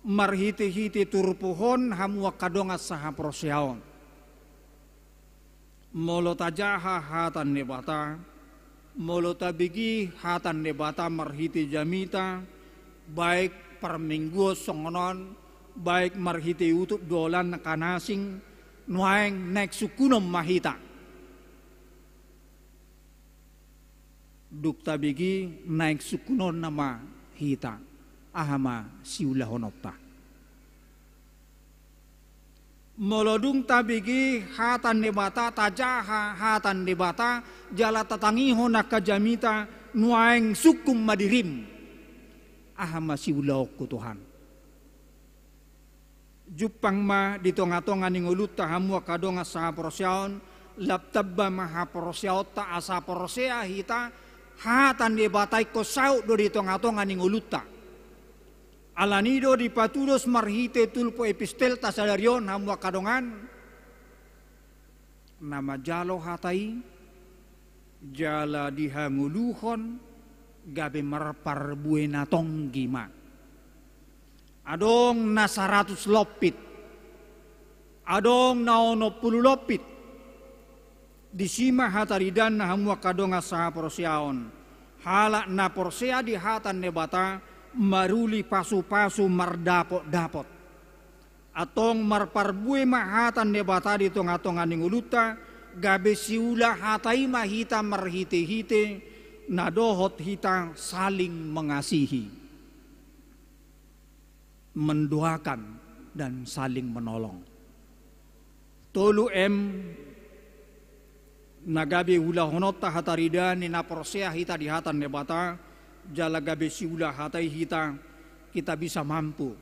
S4: marhiti-hiti turpuhon hamwa kadonga saha porsyaon. Molo tajaha hatan nebata, molo tabigi hatan nebata marhiti jamita, baik perminggu songonon, baik marhiti utup dolan kanasing, nuaeng naik sukunom mahita. Duk tabigi naik sukunon nama hita, ahama siulahonopta. Molodung tabigi hatan debata tajaha hatan debata jala tatangiho nakajamita nuaeng sukum madirim ahama siulaok ku Tuhan jupang ma di tonga-tonga ningulut tahamwa kadonga saha porsyaon laptabba maha porsyaot ta asa porsea hita hatan debatai ko sau do di tonga-tonga ningulut ta alanido di patudos marhite tulpo epistel tasadarion hamwa kadongan nama jalo hatai jala dihamuluhon gabe marpar buena tonggima adong na 100 lopit adong na 90 lopit disima hataridan na hamwa kadonga saha porsyaon hala na porsea di hatan nebata maruli pasu-pasu mardapot-dapot atong marparbue mahatan nebata di tonga-tonga ninguluta gabe siula hatai mahita marhite-hite nadohot hita saling mengasihi, mendoakan dan saling menolong. Tolu nagabe ula honota hatarida ni naporsea hita di hatan nebata jala gabe si ula hatai hita, kita bisa mampu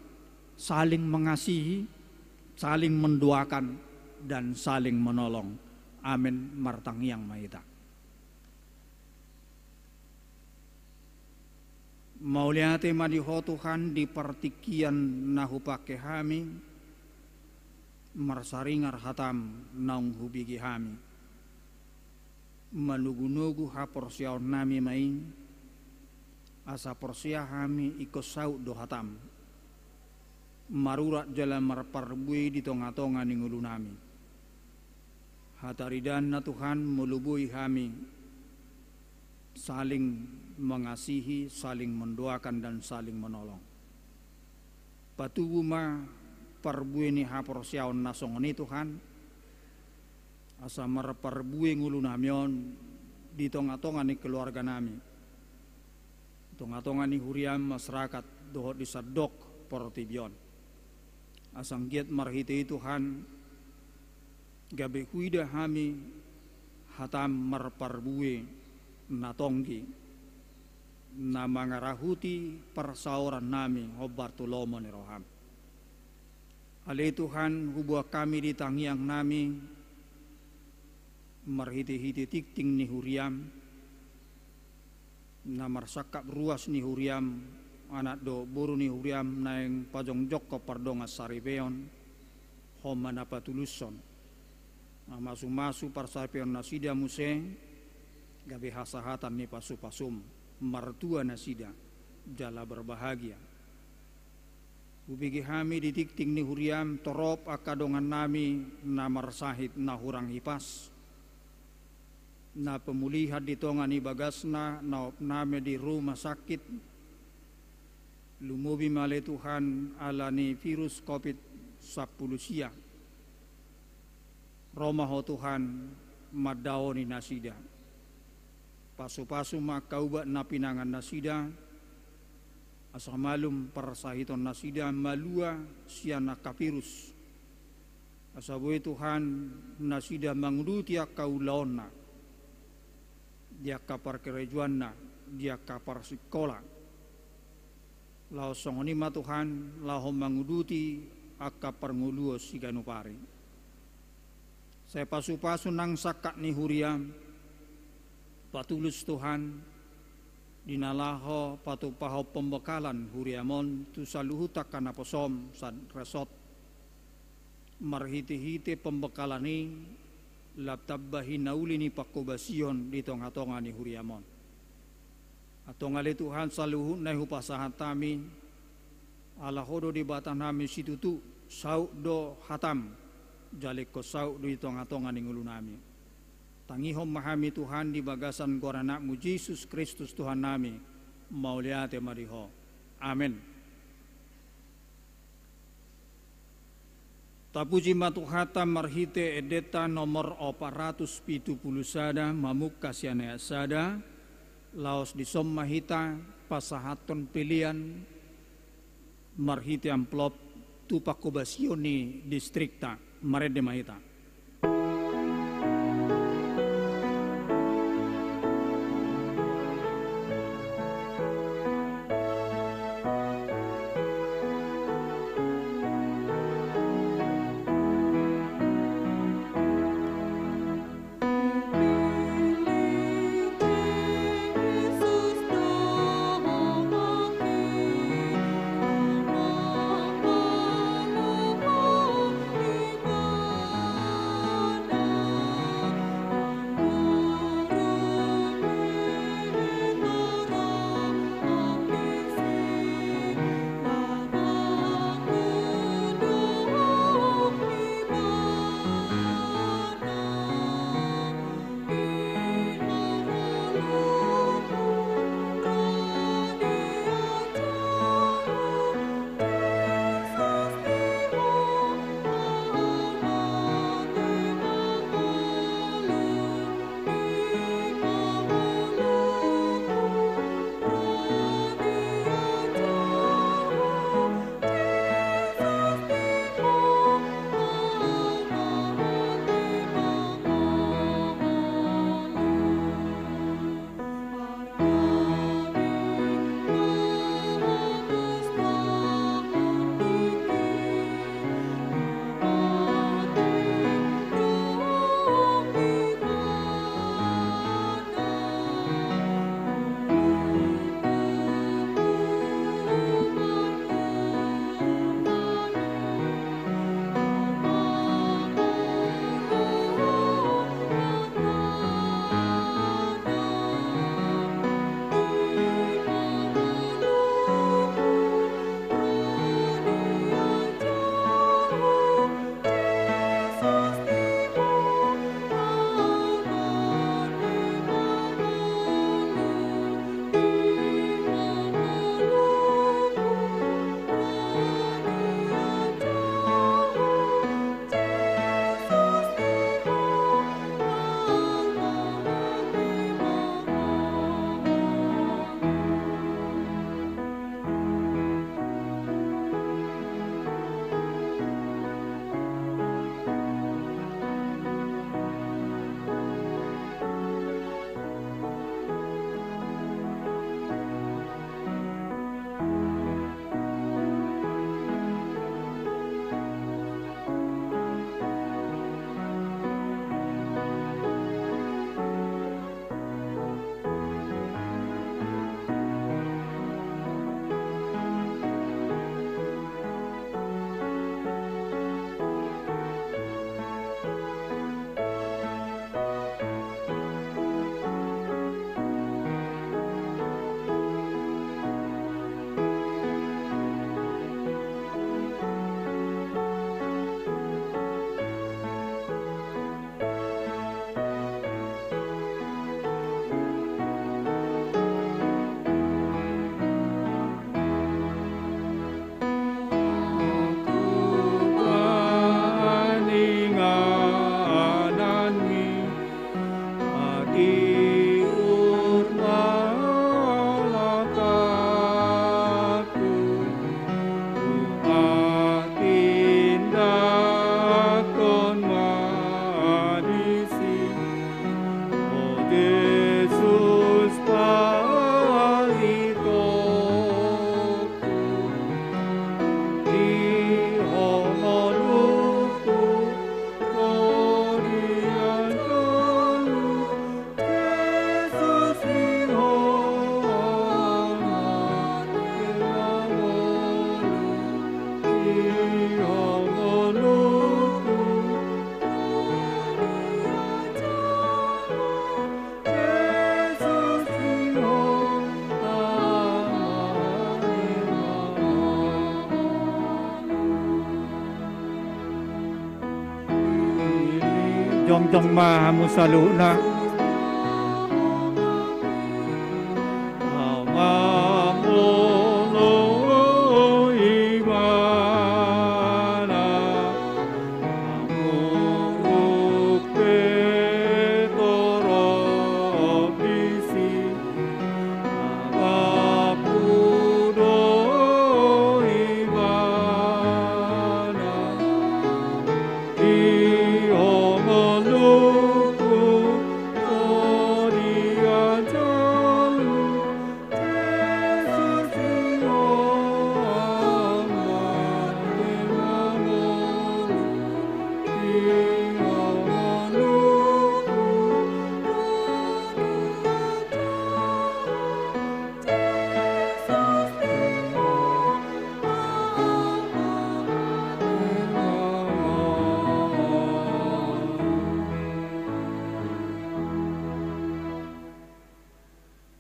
S4: saling mengasihi, saling mendoakan dan saling menolong. Amin martang yang maita. Mauliate madiho Tuhan di partikian nahu pake hami, marsaringar hatam naung hubigi hami. Manugu-nugu ha porsiaw nami main, asa porsia hami ikut saud do hatam. Marurat jalan marparbui di tonga-tonga ningulu nami. Hataridan na Tuhan melubui kami saling mengasihi, saling mendoakan dan saling menolong. Patubu ma parbui ni haporsiaon nasong ni Tuhan, asa marparbui ngulu namion di tonga-tonga ni keluarga nami. Tonga-tonga ni huriam masyarakat dohot di sadok portibion. Asang giat marhiti Tuhan, gabe huida hami hatam marparbue natonggi na mangarahuti persauran nami hobartulomo ni roham. Ale Tuhan hubua kami di tangiang nami marhiti-hiti tikting ni huriam na marsakap ruas ni huriam anak do buru ni huriam naeng pajong joko pardonga saribeon homa napatuluson. Masu-masu parsapion nasida museng gabe hasahatan ni pasu-pasum martua nasida jala berbahagia. Ubigi hami ditikting ni huriam torop akadongan nami na marsahit na hurang hipas na pemulihan di tonga ni bagasna na opname di rumah sakit lumubi male Tuhan ala ni virus COVID-19 Roma ho Tuhan madao ni nasida. Pasu-pasu makauba na pinangan nasida. Asa malum parasahiton nasida malua siana kapirus. Asa boy Tuhan nasida mangruti akaulaona. Dia kapar kerejuanna, dia kapar sekolah. Lao songonima Tuhan lao manguduti akapar nguluo siganupari. Saya pasu-pasu nang sakak ni huriam, patulus Tuhan, dinalaho patupaho pembekalan huriamon tu saluhutak kana posom sad resot, marhiti-hiti pembekalan ni laptabbahi nauli ni pakubasion di tonga-tonga ni huriamon. Atongali Tuhan saluhu na hupasahan tami, alahodo di batang nami situtu saud do hatam. Jalik ko sau di tonga-tonga ning ulu nami. Tangihom mahami Tuhan di bagasan goranakmu Yesus Kristus Tuhan nami. Mauliate mariho. Amin. Tapuji matuhata marhite edeta nomor 470 sada mamuk kasiane sada laos di sommahita pasahaton pilihan marhite amplop tupakubasioni distrikta Marede Mahita. jong ma hamu saluna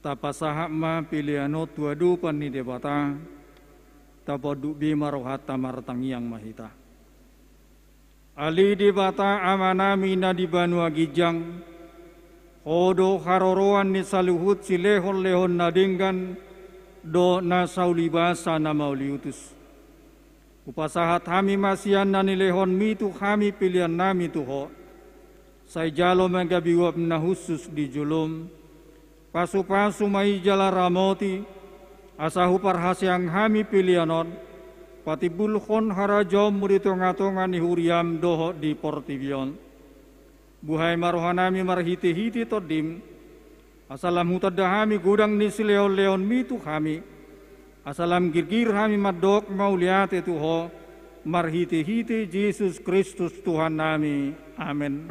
S4: tapasahak ma piliano tuadu pani debata tapodu bima rohata martangiang mahita ali debata amanami na di Banua Gijang hodo haroroan ni saluhut si lehon na dinggan do na saulibasa na mauliutus upasahat hami masian na nilehon mitu hami pilihan nami tuho say jalo magabiwap na husus di julum pasu-pasu mai jala ramoti asahu parhasyang hami pilianon pati bulhon harajom muritongatongan ni huriam doho di portivion buhay marohanami marhiti-hiti todim asalam hutadahami gudang ni sileon-leon mitu kami asalam girgir hami madok mauliate tuho marhiti-hiti Yesus Kristus Tuhan nami amin.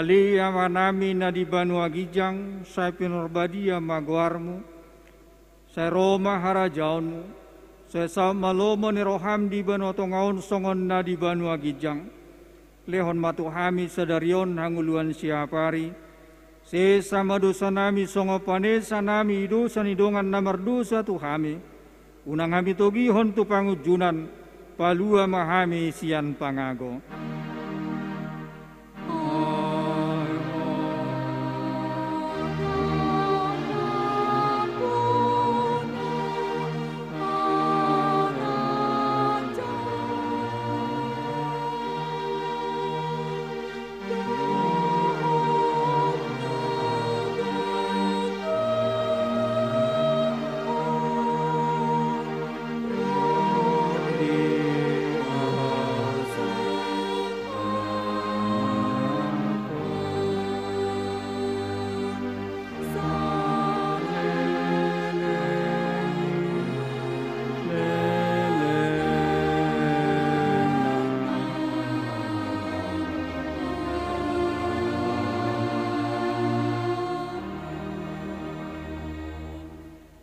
S4: Ali amanami na di Banua Gijang, saya pinurbadia magwarmu, saya Roma harajaunmu, saya samalomo ni roham di Banua Tongaon songon na di Banua Gijang, lehon matu hami sadarion hanguluan siapari, se sama dosa nami songo panesa nami dosa nidongan namar dosa tu hami, unang hami togihon tu pangujunan, palua mahami sian pangago.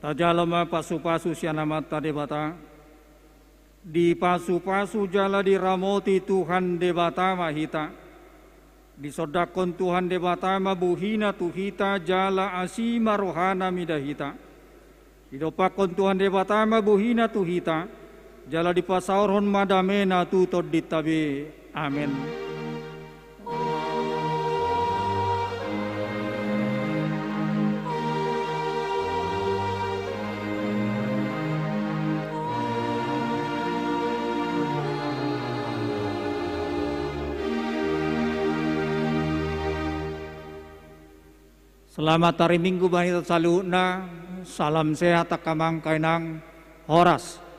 S4: Tajalama pasu-pasu sianamata debata di pasu-pasu jala di ramoti Tuhan debata mahita di sodakon Tuhan debata mabuhina tuhita jala asima rohana midahita di dopakon Tuhan debata mabuhina tuhita jala di pasauron madamena tutod ditabi amin. Selamat hari Minggu banita saluna, salam sehat kamang kainang horas.